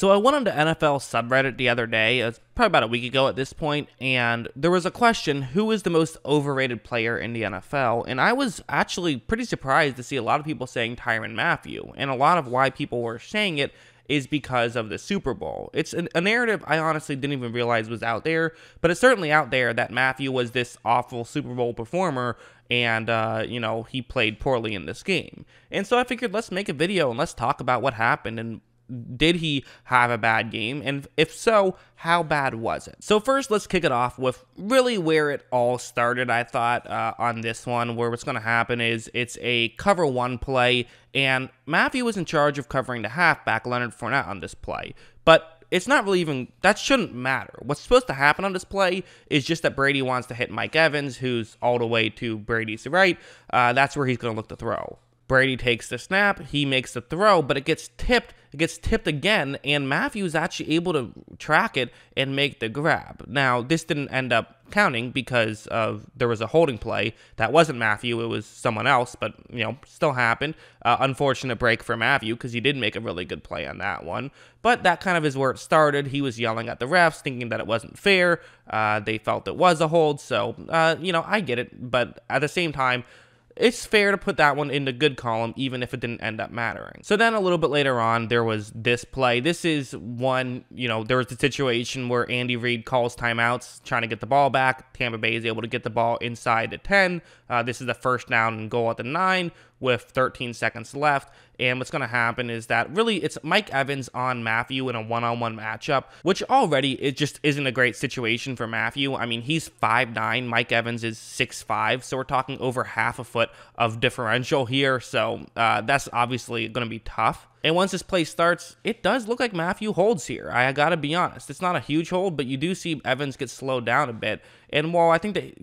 So I went on to NFL subreddit the other day, it's probably about a week ago at this point, and there was a question, who is the most overrated player in the NFL? And I was actually pretty surprised to see a lot of people saying Tyrann Mathieu, and a lot of why people were saying it is because of the Super Bowl. It's a narrative I honestly didn't even realize was out there, but it's certainly out there that Mathieu was this awful Super Bowl performer, and, he played poorly in this game. And so I figured, let's make a video and let's talk about what happened, and did he have a bad game? And if so, how bad was it? So first, let's kick it off with really where it all started, I thought, on this one, where what's going to happen is it's a cover one play, and Mathieu was in charge of covering the halfback, Leonard Fournette, on this play. But it's not really even, that shouldn't matter. What's supposed to happen on this play is just that Brady wants to hit Mike Evans, who's all the way to Brady's right. That's where he's going to look to throw. Brady takes the snap, he makes the throw, but it gets tipped again, and Mathieu is actually able to track it and make the grab. Now, this didn't end up counting because there was a holding play. That wasn't Mathieu, it was someone else, but, still happened. Unfortunate break for Mathieu because he did make a really good play on that one. But that kind of is where it started. He was yelling at the refs, thinking that it wasn't fair. They felt it was a hold, so, I get it, but at the same time, it's fair to put that one in the good column, even if it didn't end up mattering. So then a little bit later on, there was this play. This is one, there was the situation where Andy Reid calls timeouts, trying to get the ball back. Tampa Bay is able to get the ball inside the 10. This is the first down and goal at the 9 with 13 seconds left. And what's going to happen is that really it's Mike Evans on Mathieu in a one-on-one matchup, which already it just isn't a great situation for Mathieu. I mean, he's 5'9", Mike Evans is 6'5", so we're talking over half a foot of differential here. So that's obviously going to be tough. And once this play starts, it does look like Mathieu holds here. I gotta be honest. It's not a huge hold, but you do see Evans get slowed down a bit. And while I think that,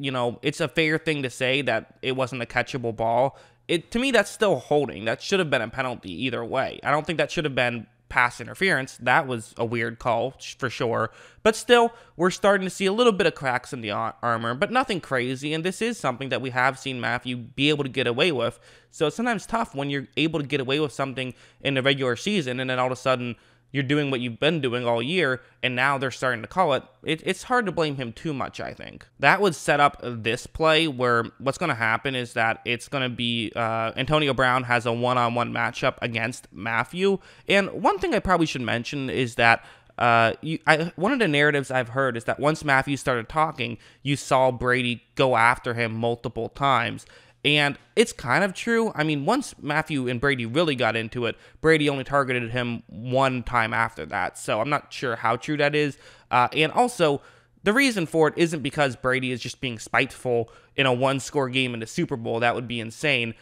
it's a fair thing to say that it wasn't a catchable ball, to me, that's still holding. That should have been a penalty either way. I don't think that should have been pass interference. That was a weird call for sure. But still, we're starting to see a little bit of cracks in the armor, but nothing crazy. And this is something that we have seen Mathieu be able to get away with. So it's sometimes tough when you're able to get away with something in the regular season, and then all of a sudden you're doing what you've been doing all year, and now they're starting to call it. It's hard to blame him too much, I think. That would set up this play where what's going to happen is that it's going to be Antonio Brown has a one-on-one matchup against Mathieu. And one thing I probably should mention is that one of the narratives I've heard is that once Mathieu started talking, you saw Brady go after him multiple times. And it's kind of true. I mean, once Mathieu and Brady really got into it, Brady only targeted him one time after that. So I'm not sure how true that is. And also, the reason for it isn't because Brady is just being spiteful in a one-score game in the Super Bowl. That would be insane.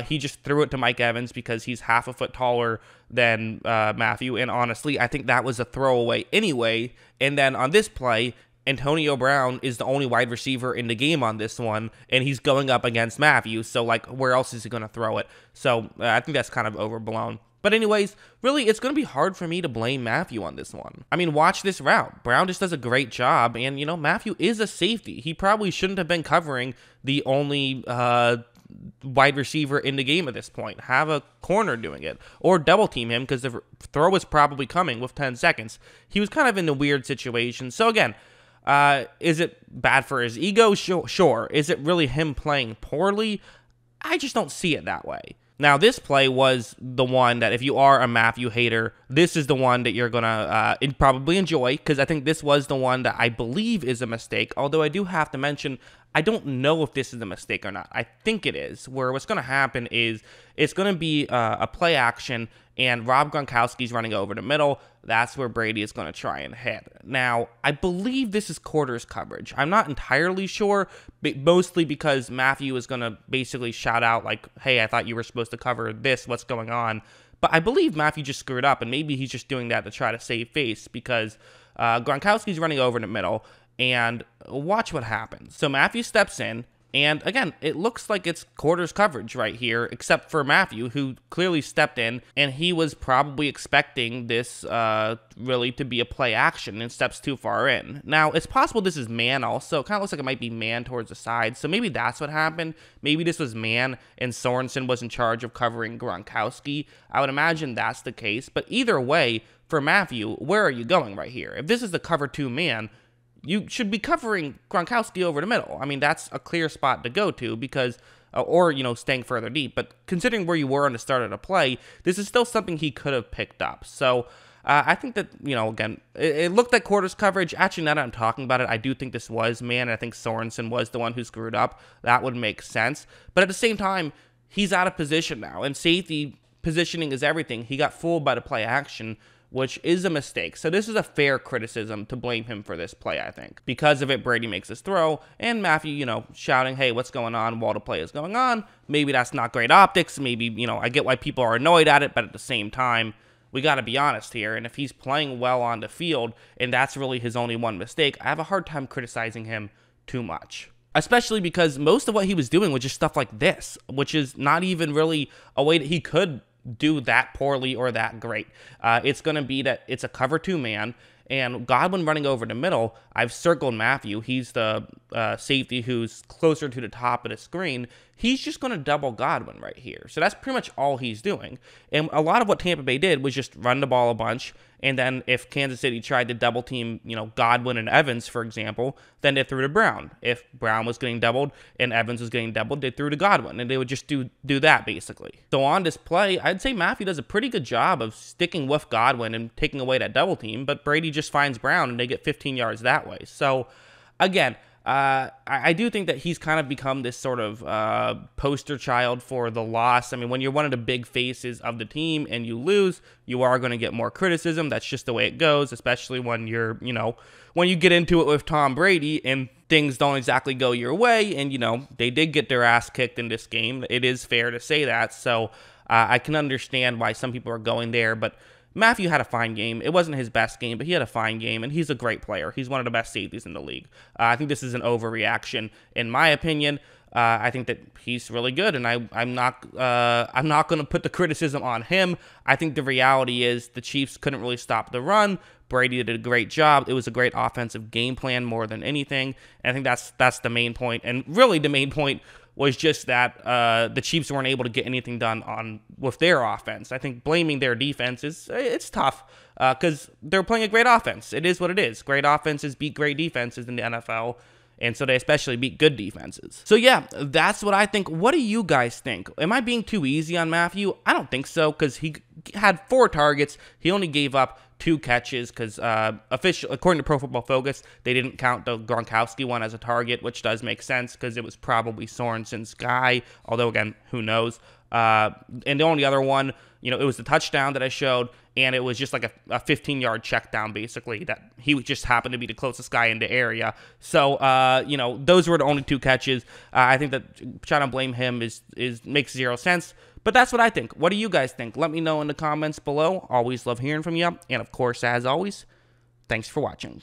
He just threw it to Mike Evans because he's half a foot taller than Mathieu. And honestly, I think that was a throwaway anyway. And then on this play, Antonio Brown is the only wide receiver in the game on this one, and he's going up against Mathieu, so, where else is he going to throw it? So, I think that's kind of overblown. But anyways, really, it's going to be hard for me to blame Mathieu on this one. I mean, watch this route. Brown just does a great job, and, Mathieu is a safety. He probably shouldn't have been covering the only wide receiver in the game at this point. Have a corner doing it, or double team him, because the throw was probably coming with 10 seconds. He was kind of in a weird situation. So, again, is it bad for his ego? Sure. Is it really him playing poorly? I just don't see it that way. Now, this play was the one that if you are a Mathieu hater, this is the one that you're going to probably enjoy, because I think this was the one that I believe is a mistake, although I do have to mention, I don't know if this is a mistake or not. I think it is, where what's going to happen is it's going to be a play action, and Rob Gronkowski's running over the middle. That's where Brady is going to try and hit. Now, I believe this is quarters coverage. I'm not entirely sure, but mostly because Mathieu is going to basically shout out, hey, I thought you were supposed to cover this. What's going on? But I believe Mathieu just screwed up, and maybe he's just doing that to try to save face, because Gronkowski's running over in the middle, and watch what happens. So Mathieu steps in, and again, it looks like it's quarters coverage right here, except for Mathieu, who clearly stepped in, and he was probably expecting this really to be a play action and steps too far in. Now, it's possible this is man also. It kind of looks like it might be man towards the side, so maybe that's what happened. Maybe this was man, and Sorensen was in charge of covering Gronkowski. I would imagine that's the case, but either way, for Mathieu, where are you going right here? If this is the cover 2 man, you should be covering Gronkowski over the middle. I mean, that's a clear spot to go to because, or, you know, staying further deep. But considering where you were on the start of the play, this is still something he could have picked up. So I think that, you know, again, it looked like quarters coverage. Actually, now that I'm talking about it, I do think this was man. And I think Sorensen was the one who screwed up. That would make sense. But at the same time, he's out of position now. And safety positioning is everything. He got fooled by the play action, which is a mistake. So this is a fair criticism to blame him for this play, I think. Because of it, Brady makes his throw, and Mathieu, you know, shouting, hey, what's going on while the play is going on? Maybe that's not great optics. Maybe, you know, I get why people are annoyed at it, but at the same time, we got to be honest here. And if he's playing well on the field, and that's really his only one mistake, I have a hard time criticizing him too much. Especially because most of what he was doing was just stuff like this, which is not even really a way that he could do that poorly or that great. It's going to be that it's a cover 2 man, and Godwin running over the middle. I've circled Mathieu. He's the safety who's closer to the top of the screen. He's just going to double Godwin right here. So that's pretty much all he's doing. And a lot of what Tampa Bay did was just run the ball a bunch. And then if Kansas City tried to double team, you know, Godwin and Evans, for example, then they threw to Brown. If Brown was getting doubled and Evans was getting doubled, they threw to Godwin. And they would just do that, basically. So on this play, I'd say Mathieu does a pretty good job of sticking with Godwin and taking away that double team. But Brady just finds Brown, and they get 15 yards that way. So, again, I do think that he's kind of become this sort of poster child for the loss. I mean, when you're one of the big faces of the team and you lose, you are going to get more criticism. That's just the way it goes, especially when you're, you know, when you get into it with Tom Brady and things don't exactly go your way. And, you know, they did get their ass kicked in this game. It is fair to say that. So I can understand why some people are going there, but Mathieu had a fine game. It wasn't his best game, but he had a fine game, and he's a great player. He's one of the best safeties in the league. I think this is an overreaction, in my opinion. I think that he's really good, and I'm not going to put the criticism on him. I think the reality is the Chiefs couldn't really stop the run. Brady did a great job. It was a great offensive game plan more than anything, and I think that's the main point. And really, the main point was just that the Chiefs weren't able to get anything done with their offense. I think blaming their defense it's tough because they're playing a great offense. It is what it is. Great offenses beat great defenses in the NFL, and so they especially beat good defenses. So yeah, that's what I think. What do you guys think? Am I being too easy on Mathieu? I don't think so, because he had 4 targets. He only gave up 2 catches because according to Pro Football Focus, they didn't count the Gronkowski one as a target, which does make sense because it was probably Sorensen's guy, although again, who knows. And the only other one, you know, it was the touchdown that I showed, and it was just like a 15-yard check down, basically, that he just happened to be the closest guy in the area. So, you know, those were the only 2 catches. I think that trying to blame him makes 0 sense. But that's what I think. What do you guys think? Let me know in the comments below. Always love hearing from you. And of course, as always, thanks for watching.